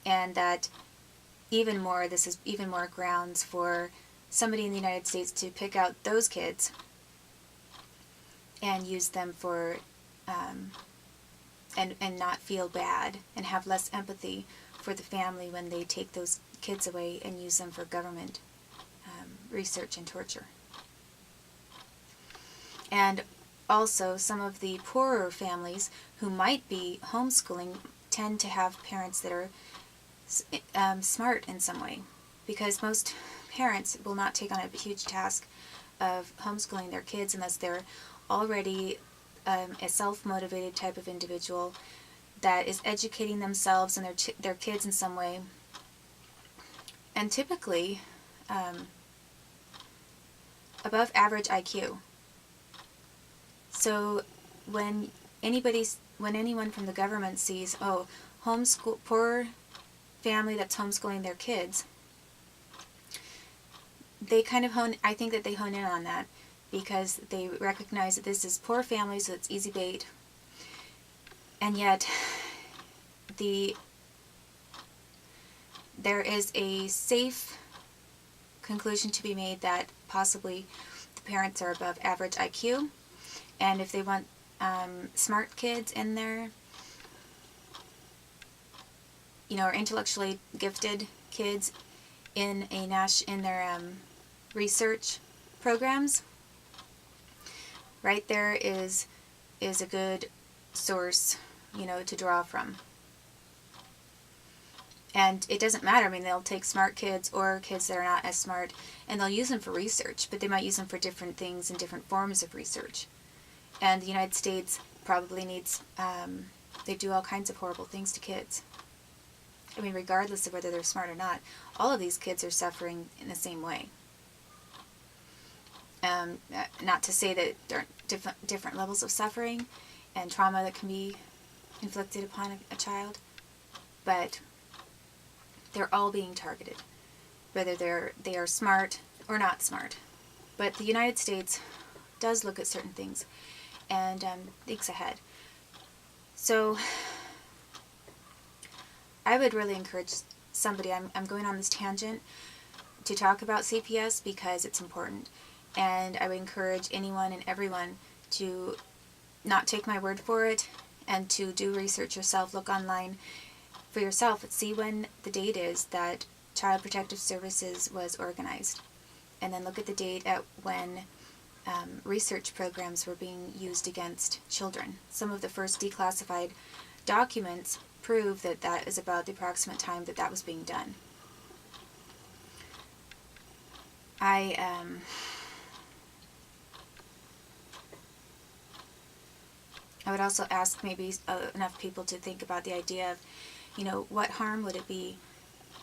and that this is even more grounds for somebody in the United States to pick out those kids and use them for, and not feel bad and have less empathy for the family when they take those kids away and use them for government research and torture. And also, some of the poorer families who might be homeschooling tend to have parents that are smart in some way, because most parents will not take on a huge task of homeschooling their kids unless they're already a self-motivated type of individual that is educating themselves and their kids in some way, and typically above average IQ. So when anyone from the government sees, oh, poor family that's homeschooling their kids, they kind of I think that they hone in on that, because they recognize that this is poor family, so it's easy bait. And yet there is a safe conclusion to be made that possibly the parents are above average IQ, and if they want smart kids in there, or intellectually gifted kids in their research programs, right there is a good source, to draw from. And it doesn't matter. I mean, they'll take smart kids or kids that are not as smart, and they'll use them for research, but they might use them for different things and different forms of research. And the United States probably needs, they do all kinds of horrible things to kids. I mean, regardless of whether they're smart or not, all of these kids are suffering in the same way. Not to say that there are different levels of suffering and trauma that can be inflicted upon a child, but they're all being targeted, whether they are smart or not smart. But the United States does look at certain things and thinks ahead. So I would really encourage somebody, I'm going on this tangent to talk about CPS because it's important, and I would encourage anyone and everyone to not take my word for it and to do research yourself, look online for yourself, see when the date is that Child Protective Services was organized, and then look at the date at when research programs were being used against children. Some of the first declassified documents prove that that is about the approximate time that was being done. I would also ask maybe enough people to think about the idea of, what harm would it be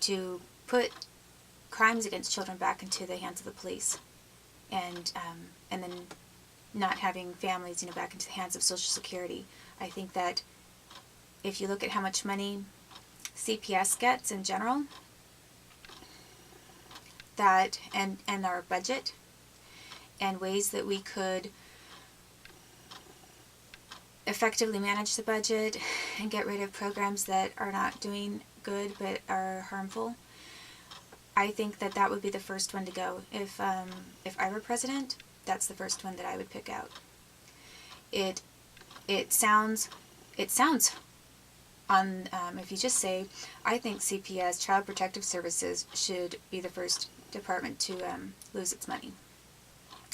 to put crimes against children back into the hands of the police, and then not having families, back into the hands of Social Security. I think that if you look at how much money CPS gets in general, that and our budget, and ways that we could effectively manage the budget and get rid of programs that are not doing good but are harmful, I think that would be the first one to go. If I were president, that's the first one that I would pick out. It sounds on if you just say, I think CPS, Child Protective Services, should be the first department to lose its money.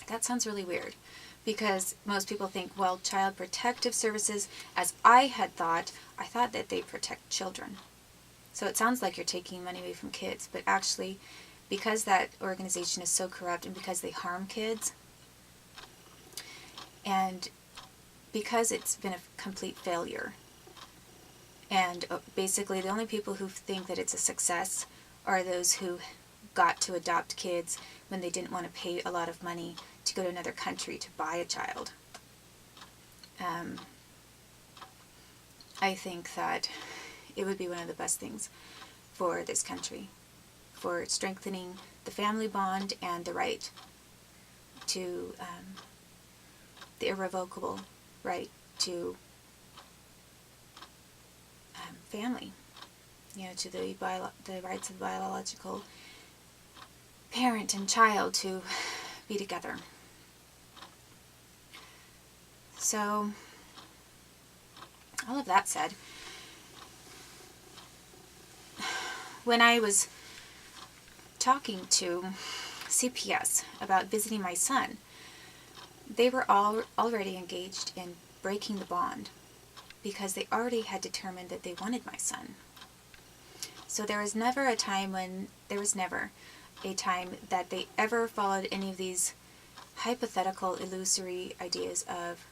That sounds really weird, because most people think, well, Child Protective Services, as I thought that they protect children. So it sounds like you're taking money away from kids, but actually, because that organization is so corrupt and because they harm kids, and because it's been a complete failure, and basically the only people who think that it's a success are those who got to adopt kids when they didn't want to pay a lot of money to go to another country to buy a child. I think that it would be one of the best things for this country, for strengthening the family bond and the right to, the irrevocable right to family, to the rights of biological parent and child to be together. So, all of that said, when I was talking to CPS about visiting my son, they were already engaged in breaking the bond because they already had determined that they wanted my son. So there was never a time that they ever followed any of these hypothetical, illusory ideas of,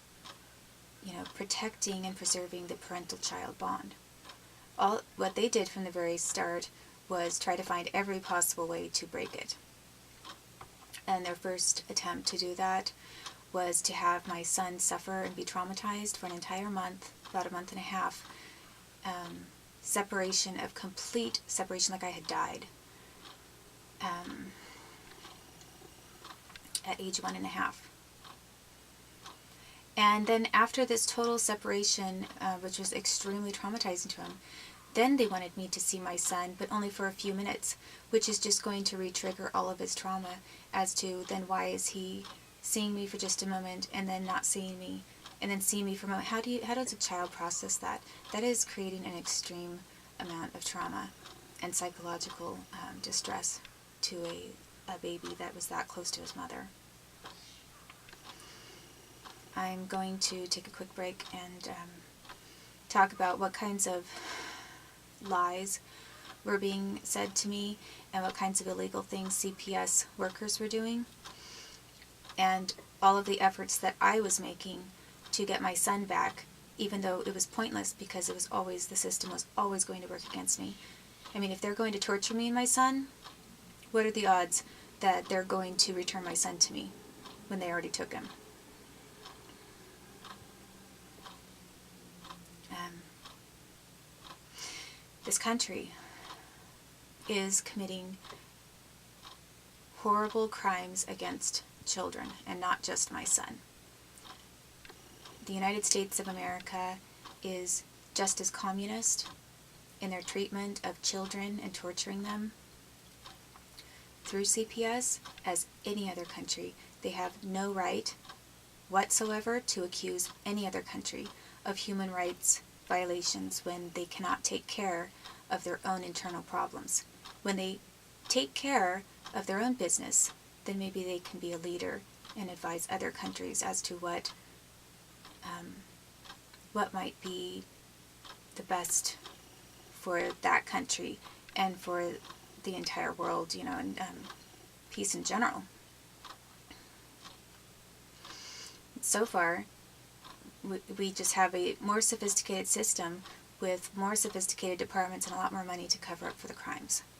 protecting and preserving the parental-child bond. What they did from the very start was try to find every possible way to break it. And their first attempt to do that was to have my son suffer and be traumatized for an entire month, about a month and a half, complete separation, like I had died, at age 1.5. And then after this total separation, which was extremely traumatizing to him, then they wanted me to see my son, but only for a few minutes, which is just going to re-trigger all of his trauma as to then why is he seeing me for just a moment and then not seeing me, and then seeing me for a moment. How does a child process that? That is creating an extreme amount of trauma and psychological distress to a baby that was that close to his mother. I'm going to take a quick break and talk about what kinds of lies were being said to me and what kinds of illegal things CPS workers were doing, and all of the efforts that I was making to get my son back, even though it was pointless because the system was always going to work against me. I mean, if they're going to torture me and my son, what are the odds that they're going to return my son to me when they already took him? This country is committing horrible crimes against children, and not just my son. The United States of America is just as communist in their treatment of children and torturing them through CPS as any other country. They have no right whatsoever to accuse any other country of human rights violations when they cannot take care of their own internal problems. When they take care of their own business, then maybe they can be a leader and advise other countries as to what might be the best for that country and for the entire world, and peace in general. So far, we just have a more sophisticated system with more sophisticated departments and a lot more money to cover up for the crimes.